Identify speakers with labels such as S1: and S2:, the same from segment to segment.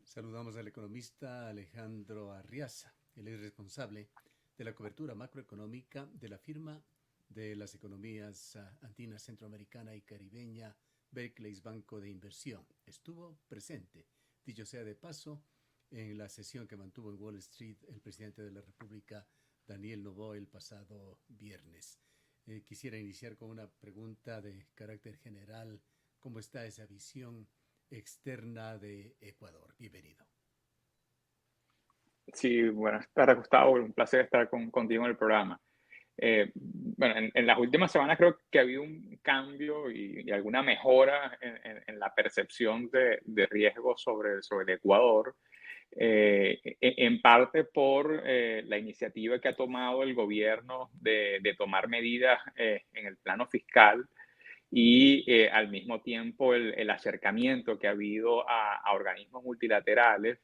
S1: Saludamos al economista Alejandro Arriaza. Él es responsable de la cobertura macroeconómica de la firma de las economías andina, centroamericana y caribeña Barclays Banco de Inversión. Estuvo presente, dicho sea de paso, en la sesión que mantuvo en Wall Street el presidente de la República, Daniel Noboa, el pasado viernes. Quisiera iniciar con una pregunta de carácter general. ¿Cómo está esa visión externa de Ecuador? Bienvenido.
S2: Sí, buenas tardes, Gustavo. Un placer estar contigo en el programa. Bueno, en las últimas semanas creo que ha habido un cambio y alguna mejora en la percepción de riesgo sobre el Ecuador, en parte por la iniciativa que ha tomado el gobierno de tomar medidas en el plano fiscal y al mismo tiempo el acercamiento que ha habido a organismos multilaterales,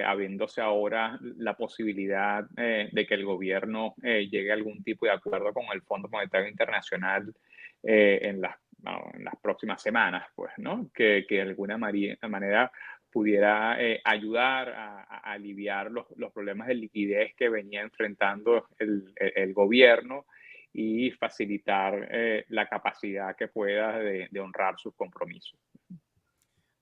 S2: habiéndose ahora la posibilidad de que el gobierno llegue a algún tipo de acuerdo con el Fondo Monetario Internacional en las próximas semanas, pues, ¿no? Que de alguna manera pudiera ayudar a aliviar los problemas de liquidez que venía enfrentando el gobierno y facilitar la capacidad que pueda de honrar sus compromisos.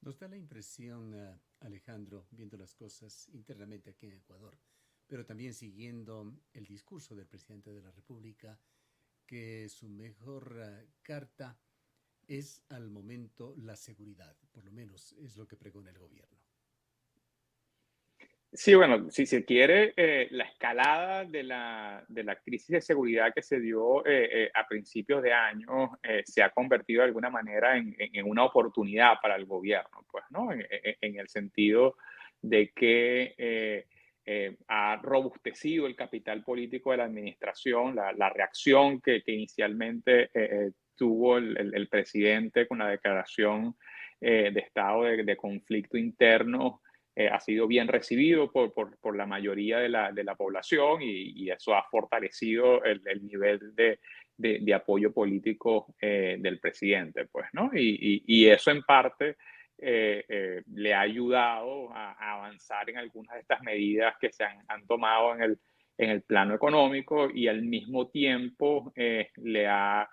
S1: Nos da la impresión, Alejandro, viendo las cosas internamente aquí en Ecuador, pero también siguiendo el discurso del presidente de la República, que su mejor carta es al momento la seguridad, por lo menos es lo que pregona el gobierno.
S2: Sí, bueno, si se quiere, la escalada de la crisis de seguridad que se dio a principios de año se ha convertido de alguna manera en una oportunidad para el gobierno, pues, ¿no? En el sentido de que ha robustecido el capital político de la administración, la reacción que inicialmente tuvo el presidente con la declaración de estado de conflicto interno ha sido bien recibido por la mayoría de la población y eso ha fortalecido el nivel de apoyo político del presidente, pues, ¿no? Y eso en parte le ha ayudado a avanzar en algunas de estas medidas que se han tomado en el plano económico y al mismo tiempo le ha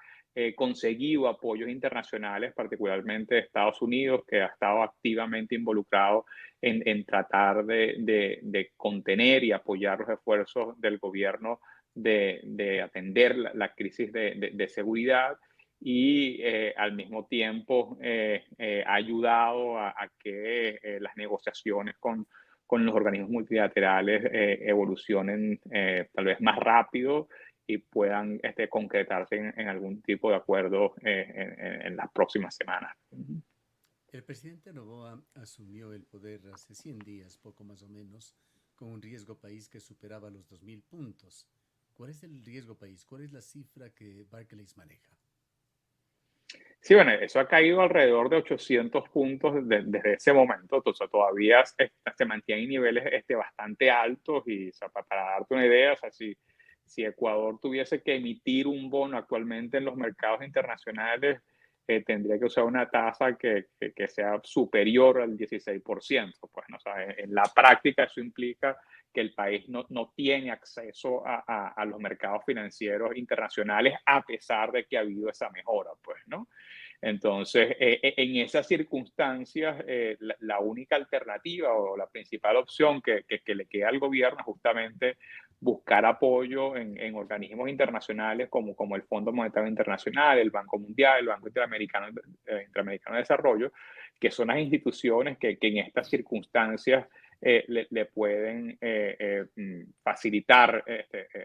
S2: conseguido apoyos internacionales, particularmente de Estados Unidos, que ha estado activamente involucrado en tratar de contener y apoyar los esfuerzos del gobierno de atender la crisis de seguridad y al mismo tiempo ha ayudado a que las negociaciones con los organismos multilaterales evolucionen tal vez más rápido y puedan concretarse en algún tipo de acuerdo en las próximas semanas.
S1: El presidente Noboa asumió el poder hace 100 días, poco más o menos, con un riesgo país que superaba los 2.000 puntos. ¿Cuál es el riesgo país? ¿Cuál es la cifra que Barclays maneja?
S2: Sí, bueno, eso ha caído alrededor de 800 puntos desde ese momento, entonces todavía se mantiene en niveles bastante altos y o sea, para darte una idea, o sea, si Ecuador tuviese que emitir un bono actualmente en los mercados internacionales, tendría que usar una tasa que sea superior al 16%. Pues, ¿no? O sea, en la práctica eso implica que el país no tiene acceso a los mercados financieros internacionales a pesar de que ha habido esa mejora, pues, ¿no? Entonces, en esas circunstancias, la única alternativa o la principal opción que le queda al gobierno es justamente buscar apoyo en organismos internacionales como el Fondo Monetario Internacional, el Banco Mundial, el Banco Interamericano de Desarrollo, que son las instituciones que en estas circunstancias le pueden facilitar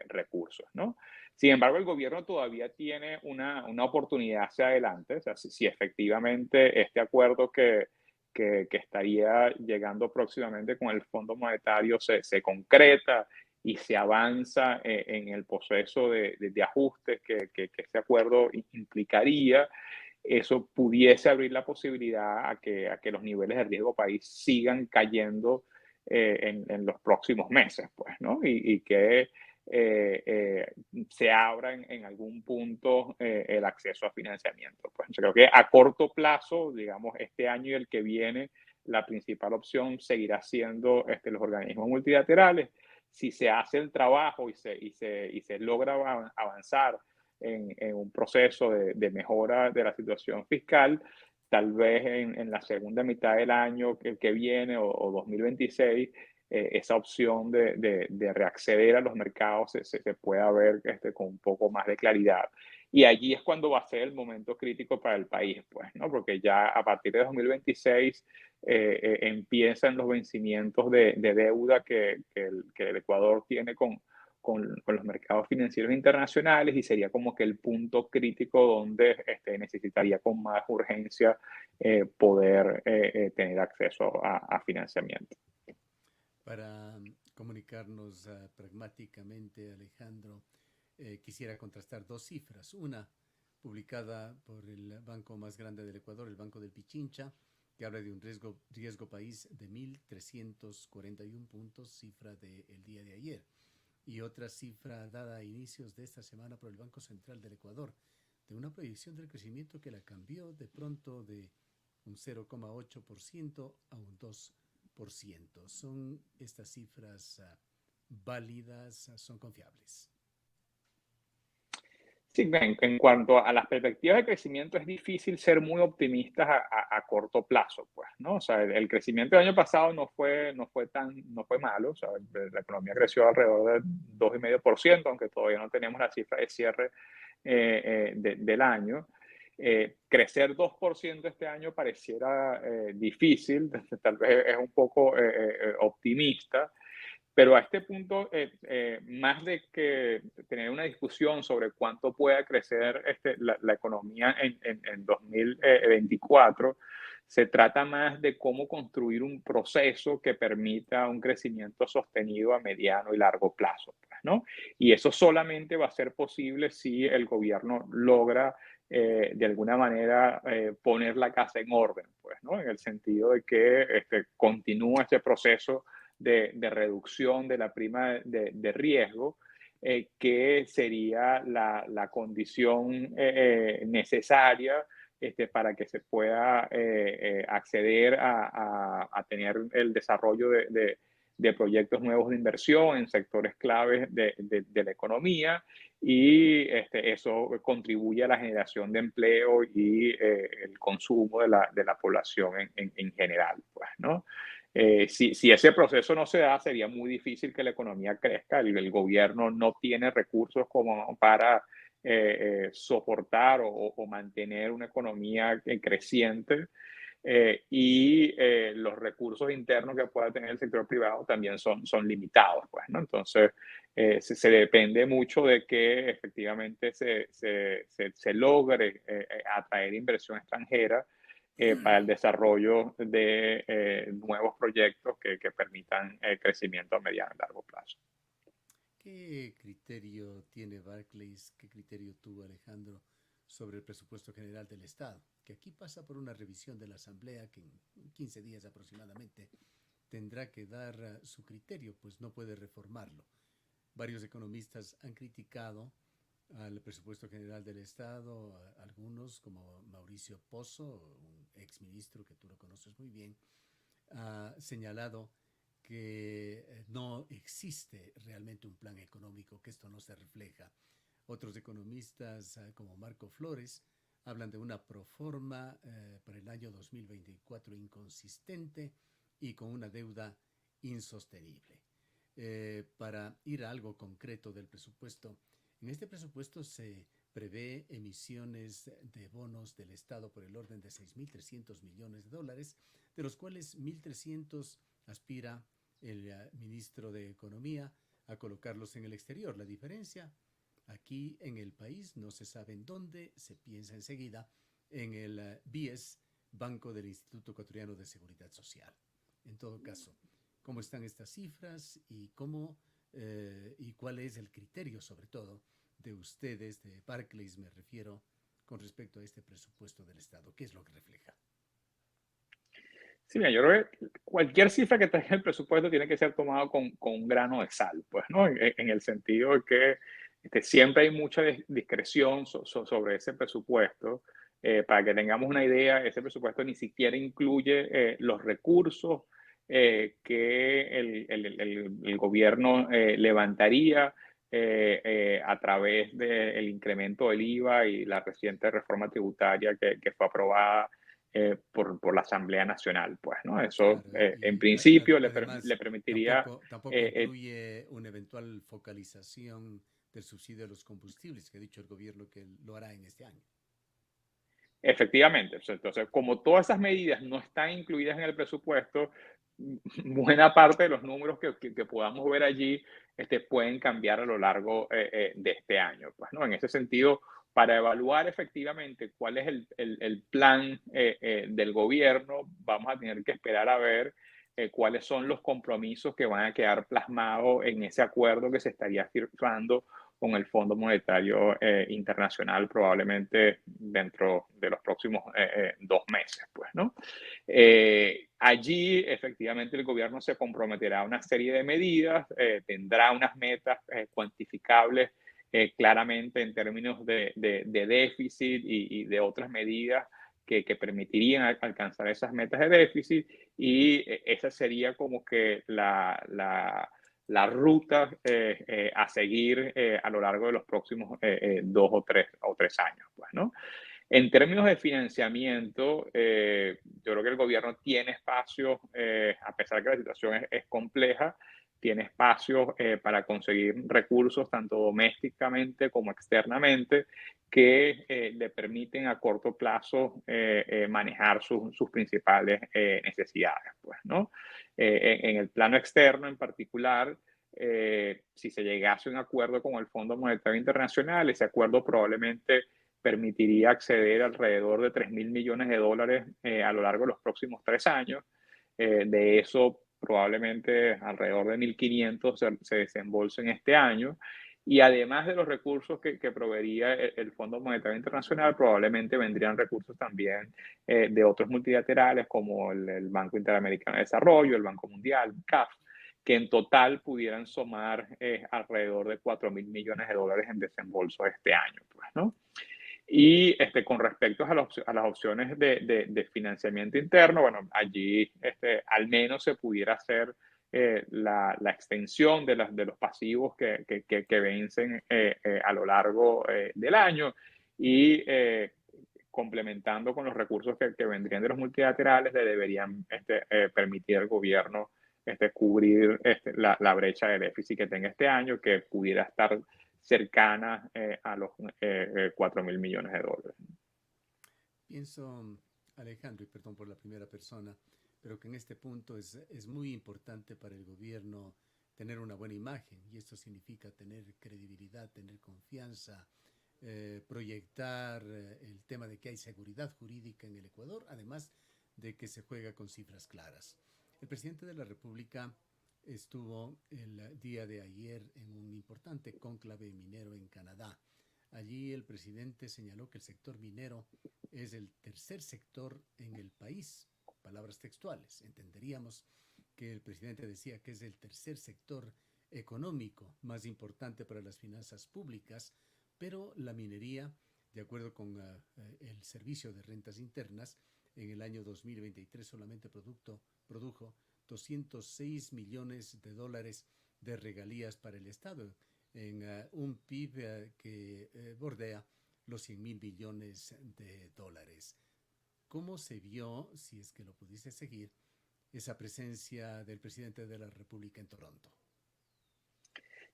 S2: recursos, ¿no? Sin embargo, el gobierno todavía tiene una oportunidad hacia adelante. O sea, si efectivamente este acuerdo que estaría llegando próximamente con el Fondo Monetario se concreta y se avanza en el proceso de ajustes que este acuerdo implicaría, eso pudiese abrir la posibilidad a que los niveles de riesgo país sigan cayendo en los próximos meses, pues, ¿no? Y que se abra en algún punto el acceso a financiamiento. Pues yo creo que a corto plazo, digamos, este año y el que viene, la principal opción seguirá siendo los organismos multilaterales. Si se hace el trabajo y se logra avanzar en un proceso de mejora de la situación fiscal, tal vez en la segunda mitad del año que viene o 2026, esa opción de reacceder a los mercados se pueda ver con un poco más de claridad. Y allí es cuando va a ser el momento crítico para el país, pues, ¿no? Porque ya a partir de 2026 empiezan los vencimientos de deuda que el Ecuador tiene con los mercados financieros internacionales, y sería como que el punto crítico donde necesitaría con más urgencia poder tener acceso a financiamiento.
S1: Para comunicarnos pragmáticamente, Alejandro, quisiera contrastar dos cifras. Una publicada por el banco más grande del Ecuador, el Banco del Pichincha, que habla de un riesgo país de 1.341 puntos, cifra del día de ayer. Y otra cifra dada a inicios de esta semana por el Banco Central del Ecuador, de una proyección del crecimiento que la cambió de pronto de un 0,8% a un 2%. ¿Son estas cifras válidas? ¿Son confiables?
S2: Sí, en cuanto a las perspectivas de crecimiento, es difícil ser muy optimistas a corto plazo, pues, ¿no? O sea, el crecimiento del año pasado no fue malo. O sea, la economía creció alrededor del 2,5%, aunque todavía no tenemos la cifra de cierre del año. Crecer 2% este año pareciera difícil, tal vez es un poco optimista. Pero a este punto, más de que tener una discusión sobre cuánto pueda crecer la economía en 2024, se trata más de cómo construir un proceso que permita un crecimiento sostenido a mediano y largo plazo, pues, ¿no? Y eso solamente va a ser posible si el gobierno logra de alguna manera poner la casa en orden, pues, ¿no? En el sentido de que continúa este proceso de reducción de la prima de riesgo, que sería la condición necesaria para que se pueda acceder a tener el desarrollo de proyectos nuevos de inversión en sectores claves de la economía, y eso contribuye a la generación de empleo y el consumo de la población en general, pues, ¿no? Si ese proceso no se da, sería muy difícil que la economía crezca. El gobierno no tiene recursos como para soportar o mantener una economía creciente. Los recursos internos que pueda tener el sector privado también son limitados, pues, ¿no? Entonces, se depende mucho de que efectivamente se logre atraer inversión extranjera para el desarrollo de nuevos proyectos que permitan crecimiento a mediano y largo plazo.
S1: ¿Qué criterio tiene Barclays? ¿Qué criterio tuvo Alejandro sobre el presupuesto general del Estado? Que aquí pasa por una revisión de la Asamblea que en 15 días aproximadamente tendrá que dar su criterio, pues no puede reformarlo. Varios economistas han criticado al presupuesto general del Estado, algunos como Mauricio Pozo, un exministro que tú lo conoces muy bien, ha señalado que no existe realmente un plan económico, que esto no se refleja. Otros economistas, como Marco Flores, hablan de una proforma para el año 2024 inconsistente y con una deuda insostenible. Para ir a algo concreto del presupuesto, en este presupuesto se prevé emisiones de bonos del Estado por el orden de 6.300 millones de dólares, de los cuales 1.300 aspira el ministro de Economía a colocarlos en el exterior. La diferencia aquí en el país no se sabe en dónde, se piensa enseguida en el BIES, Banco del Instituto Ecuatoriano de Seguridad Social. En todo caso, ¿cómo están estas cifras y y cuál es el criterio, sobre todo, de ustedes, de Barclays me refiero, con respecto a este presupuesto del Estado? ¿Qué es lo que refleja?
S2: Sí, mira, yo creo que cualquier cifra que traiga el presupuesto tiene que ser tomado con un grano de sal, pues, ¿no? En el sentido de que siempre hay mucha discreción sobre ese presupuesto. Para que tengamos una idea, ese presupuesto ni siquiera incluye los recursos que el gobierno levantaría a través del incremento del IVA y la reciente reforma tributaria que fue aprobada por la Asamblea Nacional. Pues, ¿no? Eso,
S1: Claro,
S2: en
S1: y
S2: principio, le
S1: además
S2: permitiría
S1: tampoco
S2: eh, eh,
S1: incluye una eventual focalización del subsidio de los combustibles, que ha dicho el gobierno que lo hará en este año.
S2: efectivamente. O sea, entonces, como todas esas medidas no están incluidas en el presupuesto, buena parte de los números que podamos ver allí pueden cambiar a lo largo de este año. Pues, ¿no? En ese sentido, para evaluar efectivamente cuál es el plan del gobierno, vamos a tener que esperar a ver cuáles son los compromisos que van a quedar plasmados en ese acuerdo que se estaría firmando con el Fondo Monetario Internacional probablemente dentro de los próximos 2 meses, pues, ¿no? Allí, efectivamente, el gobierno se comprometerá a una serie de medidas, tendrá unas metas cuantificables claramente en términos de déficit y de otras medidas que permitirían alcanzar esas metas de déficit y esa sería como que la ruta a seguir a lo largo de los próximos 2 o 3 años, pues, ¿no? En términos de financiamiento, yo creo que el gobierno tiene espacio, a pesar que la situación es compleja, tiene espacio para conseguir recursos tanto domésticamente como externamente que le permiten a corto plazo manejar sus principales necesidades. Pues, ¿no? En el plano externo en particular, si se llegase a un acuerdo con el Fondo Monetario Internacional, ese acuerdo probablemente permitiría acceder a alrededor de $3.000 millones a lo largo de los próximos 3 años. De eso, probablemente alrededor de 1.500 se desembolsen este año. Y además de los recursos que proveería el Fondo Monetario Internacional, probablemente vendrían recursos también de otros multilaterales como el Banco Interamericano de Desarrollo, el Banco Mundial, CAF, que en total pudieran sumar alrededor de $4.000 millones en desembolso este año. Pues, ¿no? Y con respecto a las opciones de financiamiento interno, bueno, allí al menos se pudiera hacer la extensión de los pasivos que vencen a lo largo del año y complementando con los recursos que vendrían de los multilaterales, le deberían permitir al gobierno cubrir la brecha de déficit que tenga este año, que pudiera estar cercana a los $4.000 millones.
S1: Pienso, Alejandro, y perdón por la primera persona, pero que en este punto es muy importante para el gobierno tener una buena imagen y esto significa tener credibilidad, tener confianza, proyectar el tema de que hay seguridad jurídica en el Ecuador, además de que se juega con cifras claras. El presidente de la República estuvo el día de ayer en un importante cónclave minero en Canadá. Allí el presidente señaló que el sector minero es el tercer sector en el país. Palabras textuales. Entenderíamos que el presidente decía que es el tercer sector económico más importante para las finanzas públicas, pero la minería, de acuerdo con el Servicio de Rentas Internas, en el año 2023 solamente produjo 206 millones de dólares de regalías para el Estado, en un PIB que bordea los 100.000 millones de dólares. ¿Cómo se vio, si es que lo pudiste seguir, esa presencia del presidente de la República en Toronto?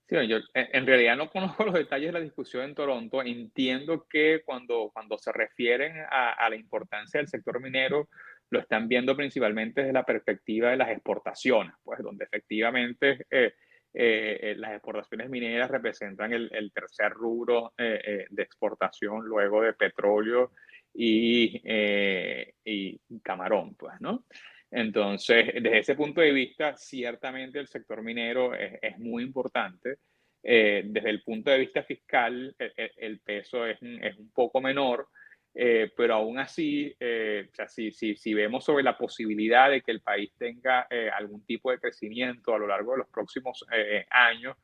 S2: Sí, yo en realidad no conozco los detalles de la discusión en Toronto. Entiendo que cuando se refieren a la importancia del sector minero, lo están viendo principalmente desde la perspectiva de las exportaciones, pues donde efectivamente las exportaciones mineras representan el tercer rubro de exportación luego de petróleo y camarón, pues, ¿no? Entonces, desde ese punto de vista, ciertamente el sector minero es muy importante. Desde el punto de vista fiscal, el peso es un poco menor, pero aún así, o sea, si vemos sobre la posibilidad de que el país tenga algún tipo de crecimiento a lo largo de los próximos años,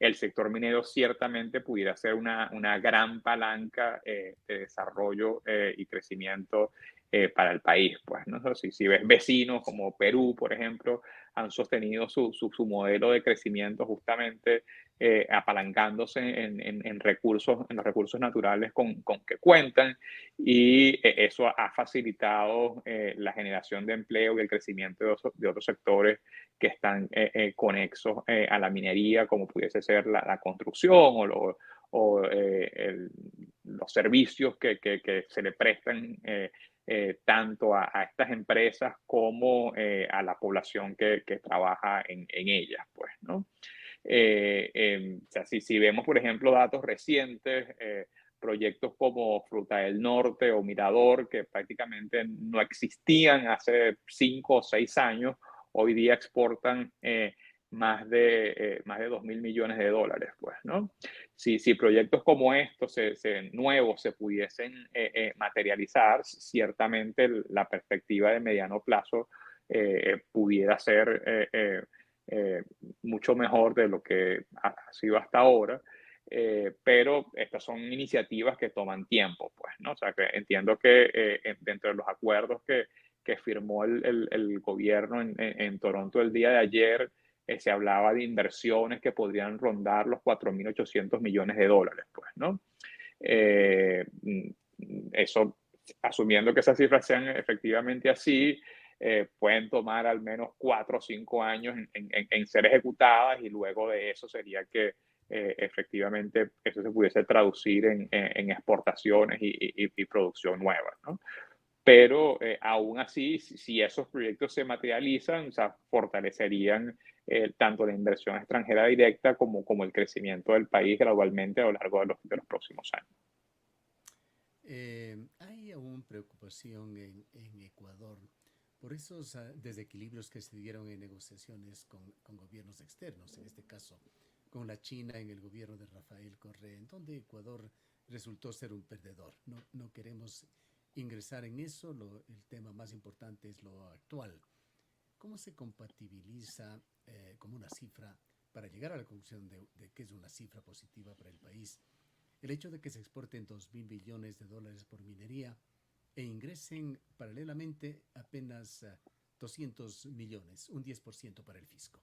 S2: el sector minero ciertamente pudiera ser una gran palanca de desarrollo y crecimiento para el país. Pues, ¿no? Si ves vecinos como Perú, por ejemplo, han sostenido su modelo de crecimiento justamente apalancándose en recursos, en los recursos naturales con que cuentan, y eso ha facilitado la generación de empleo y el crecimiento de otros sectores que están conexos a la minería, como pudiese ser la construcción o los servicios que se le prestan tanto a estas empresas como a la población que trabaja en ellas, pues, ¿no? O sea, si vemos, por ejemplo, datos recientes, proyectos como Fruta del Norte o Mirador, que prácticamente no existían hace 5 o 6 años, hoy día exportan más de 2.000 millones de dólares, pues, ¿no? Si proyectos como estos nuevos se pudiesen materializar, ciertamente la perspectiva de mediano plazo pudiera ser eh, mucho mejor de lo que ha sido hasta ahora. Pero estas son iniciativas que toman tiempo, pues, ¿no? O sea, que entiendo que dentro de los acuerdos que firmó el gobierno en Toronto el día de ayer, se hablaba de inversiones que podrían rondar los 4.800 millones de dólares, pues, ¿no? Eso, asumiendo que esas cifras sean efectivamente así, pueden tomar al menos 4 o 5 años en ser ejecutadas, y luego de eso sería que efectivamente eso se pudiese traducir en exportaciones y producción nueva, ¿no? Pero aún así, si esos proyectos se materializan, o sea, fortalecerían tanto la inversión extranjera directa como el crecimiento del país gradualmente a lo largo de los próximos años.
S1: Hay aún preocupación en Ecuador por esos desequilibrios que se dieron en negociaciones con gobiernos externos, en este caso con la China en el gobierno de Rafael Correa, en donde Ecuador resultó ser un perdedor. No queremos ingresar en eso, el tema más importante es lo actual. ¿Cómo se compatibiliza como una cifra para llegar a la conclusión de que es una cifra positiva para el país el hecho de que se exporten 2.000 millones de dólares por minería e ingresen paralelamente apenas 200 millones, un 10% para el fisco?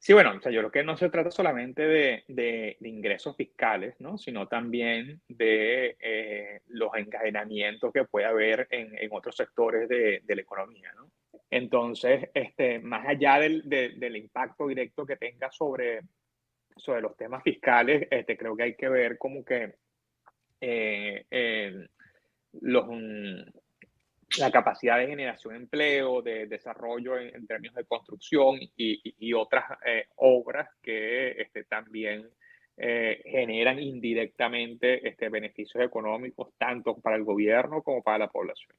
S2: Sí, bueno, o sea, yo creo que no se trata solamente de ingresos fiscales, ¿no? Sino también de los encadenamientos que puede haber en otros sectores de la economía, ¿no? Entonces, más allá del impacto directo que tenga sobre los temas fiscales, creo que hay que ver como que eh, eh, los, la capacidad de generación de empleo, de desarrollo en términos de construcción y otras obras que también generan indirectamente beneficios económicos tanto para el gobierno como para la población.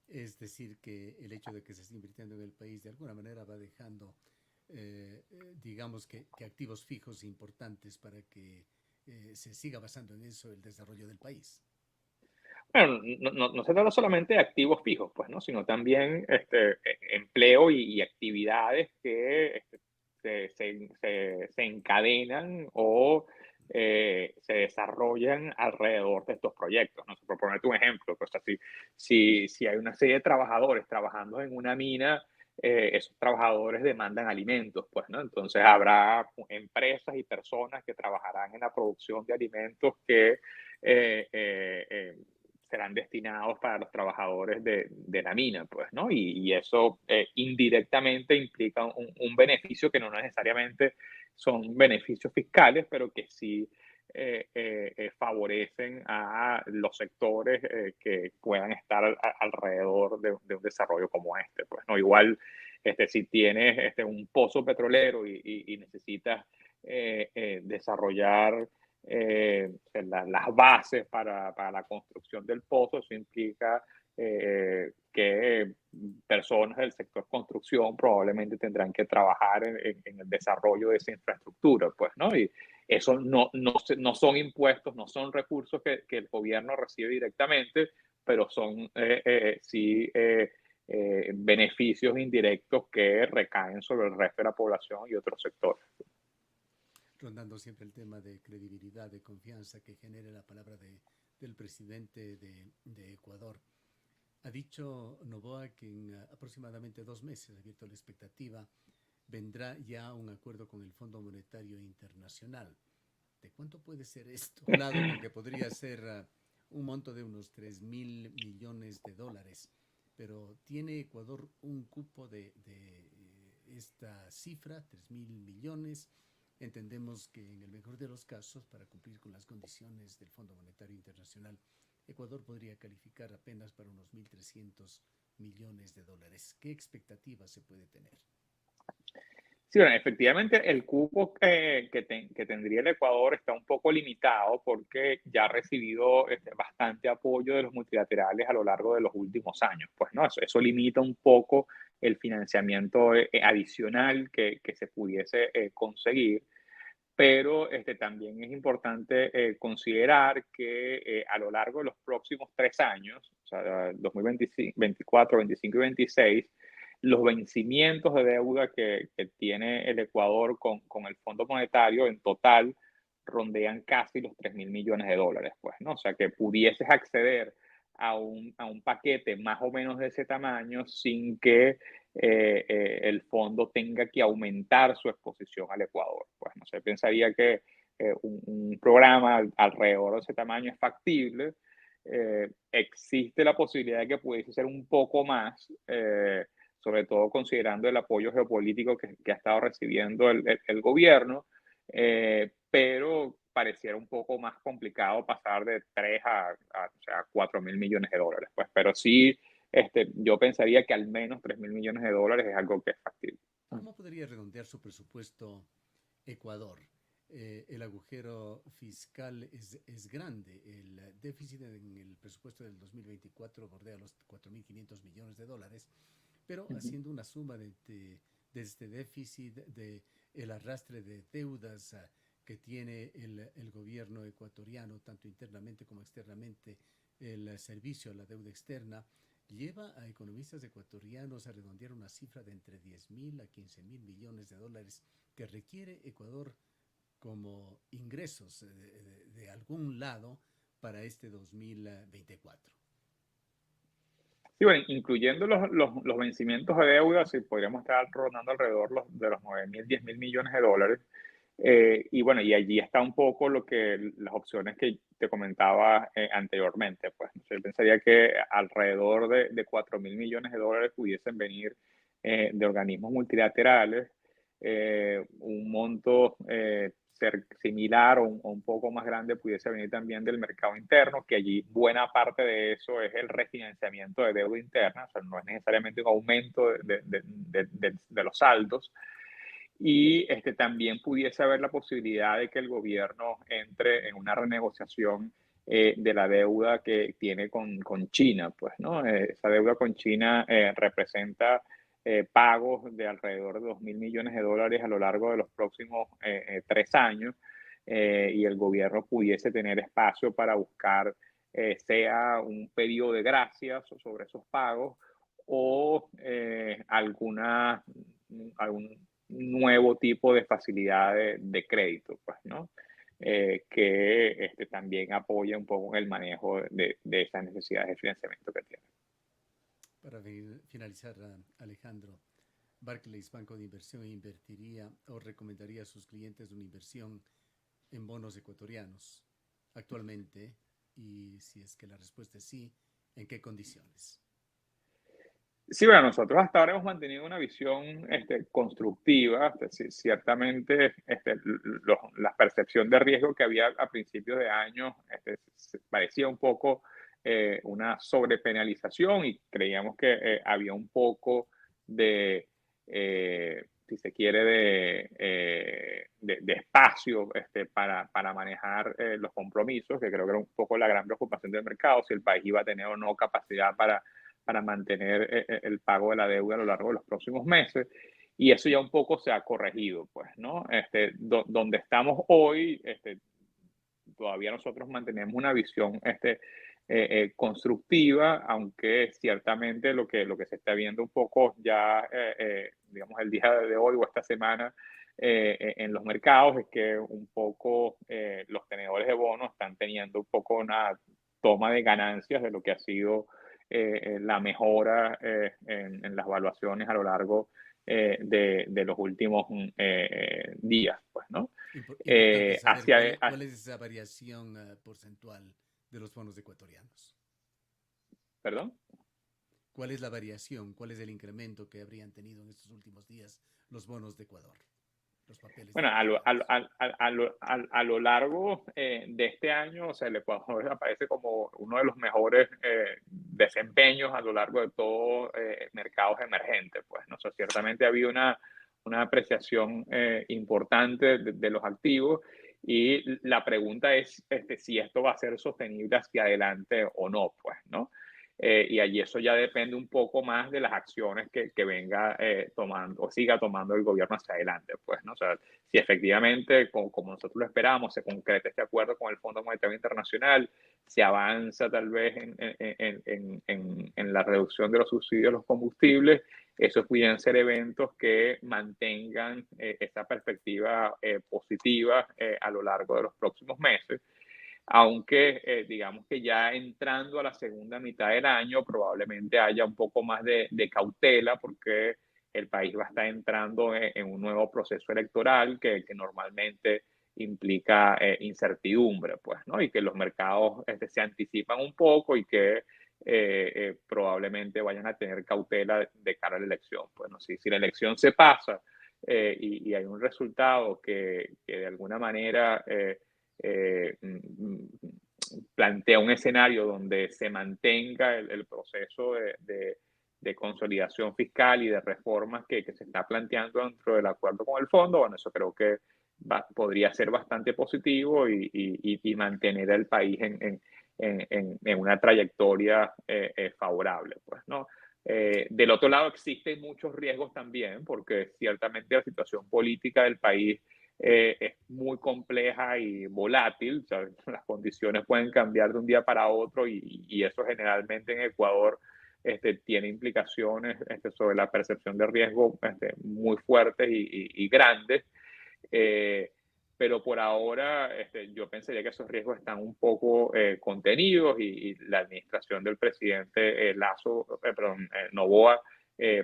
S1: Es decir, que el hecho de que se esté invirtiendo en el país de alguna manera va dejando, digamos que activos fijos importantes para que se siga basando en eso el desarrollo del país.
S2: Bueno, no se trata solamente de activos fijos, pues, ¿no? Sino también empleo y actividades que se encadenan o se desarrollan alrededor de estos proyectos, ¿no? Por ponerte un ejemplo, pues, así, si hay una serie de trabajadores trabajando en una mina, esos trabajadores demandan alimentos, pues, ¿no? Entonces habrá empresas y personas que trabajarán en la producción de alimentos que eh, eh, eh, serán destinados para los trabajadores de la mina, pues, ¿no? Y eso indirectamente implica un beneficio que no necesariamente son beneficios fiscales, pero que sí favorecen a los sectores que puedan estar alrededor de un desarrollo como este, pues, ¿no? Igual, si tienes un pozo petrolero y necesitas desarrollar las bases para la construcción del pozo, eso implica que personas del sector construcción probablemente tendrán que trabajar en el desarrollo de esa infraestructura, pues, ¿no? Y eso no son impuestos, no son recursos que el gobierno recibe directamente, pero son sí beneficios indirectos que recaen sobre el resto de la población y otros sectores.
S1: Rondando siempre el tema de credibilidad, de confianza que genere la palabra del presidente de Ecuador. Ha dicho Noboa que en aproximadamente 2 meses, ha abierto la expectativa, vendrá ya un acuerdo con el Fondo Monetario Internacional. ¿De cuánto puede ser esto? Un lado, porque podría ser un monto de unos 3.000 millones de dólares, pero ¿tiene Ecuador un cupo de esta cifra, 3.000 millones? Entendemos que en el mejor de los casos, para cumplir con las condiciones del Fondo Monetario Internacional, Ecuador podría calificar apenas para unos 1.300 millones de dólares. ¿Qué expectativas se puede tener?
S2: Sí, bueno, efectivamente el cupo que tendría el Ecuador está un poco limitado porque ya ha recibido bastante apoyo de los multilaterales a lo largo de los últimos años. Pues, ¿no? Eso limita un poco el financiamiento adicional que se pudiese conseguir, pero también es importante considerar que a lo largo de los próximos 3 años, o sea, 2025, 24, 25 y 26, los vencimientos de deuda que tiene el Ecuador con el Fondo Monetario en total rondean casi los 3.000 millones de dólares, pues, ¿no? O sea, que pudieses acceder a un paquete más o menos de ese tamaño sin que el fondo tenga que aumentar su exposición al Ecuador. Pues no sé, pensaría que un programa alrededor de ese tamaño es factible. Existe la posibilidad de que pudiese ser un poco más, sobre todo considerando el apoyo geopolítico que ha estado recibiendo el gobierno, pero pareciera un poco más complicado pasar de 3 o sea, 4.000 millones de dólares. Pues, pero sí, yo pensaría que al menos 3.000 millones de dólares es algo que es factible.
S1: ¿Cómo podría redondear su presupuesto Ecuador? El agujero fiscal es grande. El déficit en el presupuesto del 2024 bordea los 4.500 millones de dólares, pero haciendo una suma de este déficit, de el arrastre de deudas que tiene el gobierno ecuatoriano, tanto internamente como externamente, el servicio a la deuda externa, lleva a economistas ecuatorianos a redondear una cifra de entre 10.000 a 15.000 millones de dólares que requiere Ecuador como ingresos de algún lado para este 2024.
S2: Sí, bueno, incluyendo los vencimientos de deuda, sí, podríamos estar rondando alrededor de los 9.000, 10.000 millones de dólares. Y bueno, y allí está un poco las opciones que te comentaba anteriormente. Pues yo pensaría que alrededor de 4.000 millones de dólares pudiesen venir de organismos multilaterales, un monto ser similar o un poco más grande pudiese venir también del mercado interno, que allí buena parte de eso es el refinanciamiento de deuda interna, o sea, no es necesariamente un aumento de los saldos. Y también pudiese haber la posibilidad de que el gobierno entre en una renegociación de la deuda que tiene con China, pues, ¿no? Esa deuda con China representa pagos de alrededor de 2.000 millones de dólares a lo largo de los próximos 3 años, y el gobierno pudiese tener espacio para buscar sea un periodo de gracia sobre esos pagos o algún nuevo tipo de facilidad de crédito, pues, ¿no? Que también apoya un poco en el manejo de esas necesidades de financiamiento que tiene.
S1: Para finalizar, Alejandro, Barclays, Banco de Inversión, invertiría o recomendaría a sus clientes una inversión en bonos ecuatorianos actualmente, y si es que la respuesta es sí, ¿en qué condiciones?
S2: Sí, bueno, nosotros hasta ahora hemos mantenido una visión constructiva. Ciertamente, la percepción de riesgo que había a principios de año parecía un poco una sobrepenalización y creíamos que había un poco si se quiere, de espacio para manejar los compromisos, que creo que era un poco la gran preocupación del mercado, si el país iba a tener o no capacidad para mantener el pago de la deuda a lo largo de los próximos meses. Y eso ya un poco se ha corregido, pues, ¿no? Donde estamos hoy, todavía nosotros mantenemos una visión constructiva, aunque ciertamente lo que se está viendo un poco ya, digamos, el día de hoy o esta semana en los mercados es que un poco los tenedores de bonos están teniendo un poco una toma de ganancias de lo que ha sido la mejora en las valuaciones a lo largo de los últimos días, pues, ¿no?
S1: Importante saber
S2: Hacia,
S1: cuál es esa variación porcentual de los bonos ecuatorianos.
S2: ¿Perdón?
S1: ¿Cuál es la variación? ¿Cuál es el incremento que habrían tenido en estos últimos días los bonos de Ecuador, los papeles
S2: Bueno,
S1: ecuatorianos?
S2: a lo largo de este año, o sea, el Ecuador aparece como uno de los mejores desempeños a lo largo de todo mercados emergentes, pues, ¿no? O sea, ciertamente ha habido una apreciación importante de los activos y la pregunta es si esto va a ser sostenible hacia adelante o no, pues, ¿no? Y allí eso ya depende un poco más de las acciones que venga tomando o siga tomando el gobierno hacia adelante, pues, ¿no? O sea, si efectivamente, como nosotros lo esperamos, se concreta este acuerdo con el Fondo Monetario Internacional, se avanza tal vez en la reducción de los subsidios a los combustibles, esos pudieran ser eventos que mantengan esta perspectiva positiva a lo largo de los próximos meses, aunque digamos que ya entrando a la segunda mitad del año probablemente haya un poco más de cautela porque el país va a estar entrando en un nuevo proceso electoral que normalmente implica incertidumbre, pues, ¿no? Y que los mercados se anticipan un poco y que probablemente vayan a tener cautela de cara a la elección. Pues, ¿no? Si la elección se pasa y hay un resultado que de alguna manera eh, plantea un escenario donde se mantenga el proceso de consolidación fiscal y de reformas que se está planteando dentro del acuerdo con el fondo, bueno, eso creo que podría ser bastante positivo y mantener al país en una trayectoria favorable, pues, ¿no? Del otro lado, existen muchos riesgos también, porque ciertamente la situación política del país es muy compleja y volátil, o sea, las condiciones pueden cambiar de un día para otro y eso generalmente en Ecuador tiene implicaciones sobre la percepción de riesgo muy fuertes y grandes. Eh, pero por ahora yo pensaría que esos riesgos están un poco contenidos y la administración del presidente Noboa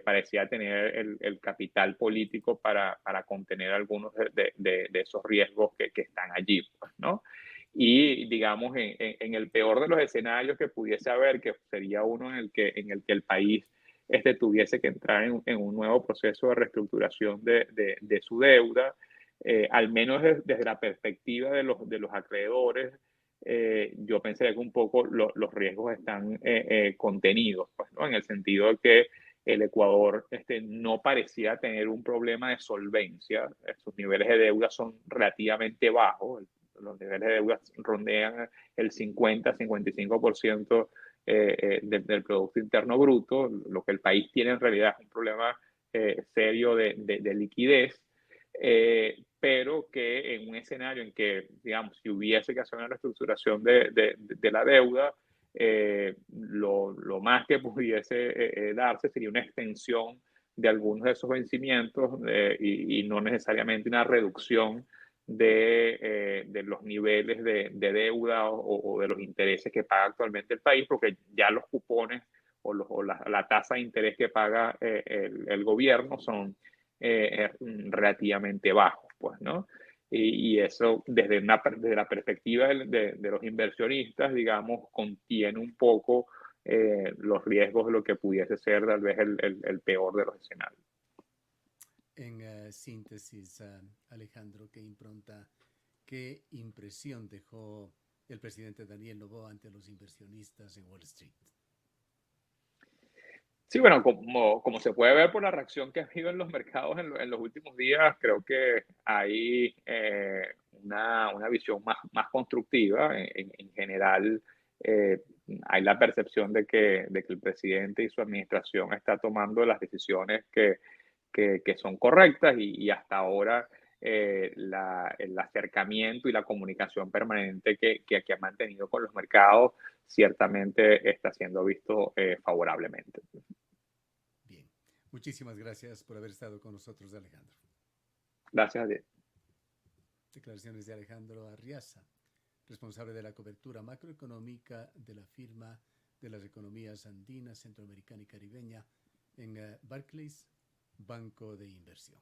S2: parecía tener el capital político para contener algunos de esos riesgos que están allí, pues, ¿no? Y digamos, en el peor de los escenarios que pudiese haber, que sería uno en el que el país tuviese que entrar en un nuevo proceso de reestructuración de su deuda, al menos desde la perspectiva de los acreedores, yo pensaría que un poco los riesgos están contenidos, pues, ¿no? En el sentido de que el Ecuador no parecía tener un problema de solvencia, sus niveles de deuda son relativamente bajos, los niveles de deuda rondean el 50-55% del Producto Interno Bruto, lo que el país tiene en realidad es un problema serio de liquidez, pero que en un escenario en que, digamos, si hubiese que hacer una reestructuración de la deuda, lo más que pudiese darse sería una extensión de algunos de esos vencimientos y no necesariamente una reducción de los niveles de deuda o de los intereses que paga actualmente el país, porque ya los cupones o la tasa de interés que paga el gobierno son relativamente bajos, pues, ¿no? Y eso desde la perspectiva de los inversionistas, digamos, contiene un poco los riesgos de lo que pudiese ser tal vez el peor de los escenarios.
S1: En síntesis, Alejandro, qué impresión dejó el presidente Daniel Noboa ante los inversionistas en Wall Street?
S2: Sí, bueno, como se puede ver por la reacción que ha habido en los mercados en los últimos días, creo que hay una visión más constructiva. En general, eh, hay la percepción de que el presidente y su administración está tomando las decisiones que son correctas y hasta ahora el acercamiento y la comunicación permanente que ha mantenido con los mercados, ciertamente está siendo visto favorablemente.
S1: Bien, muchísimas gracias por haber estado con nosotros, Alejandro.
S2: Gracias a ti.
S1: Declaraciones de Alejandro Arriaza, responsable de la cobertura macroeconómica de la firma de las economías andina, centroamericana y caribeña en Barclays, Banco de Inversión.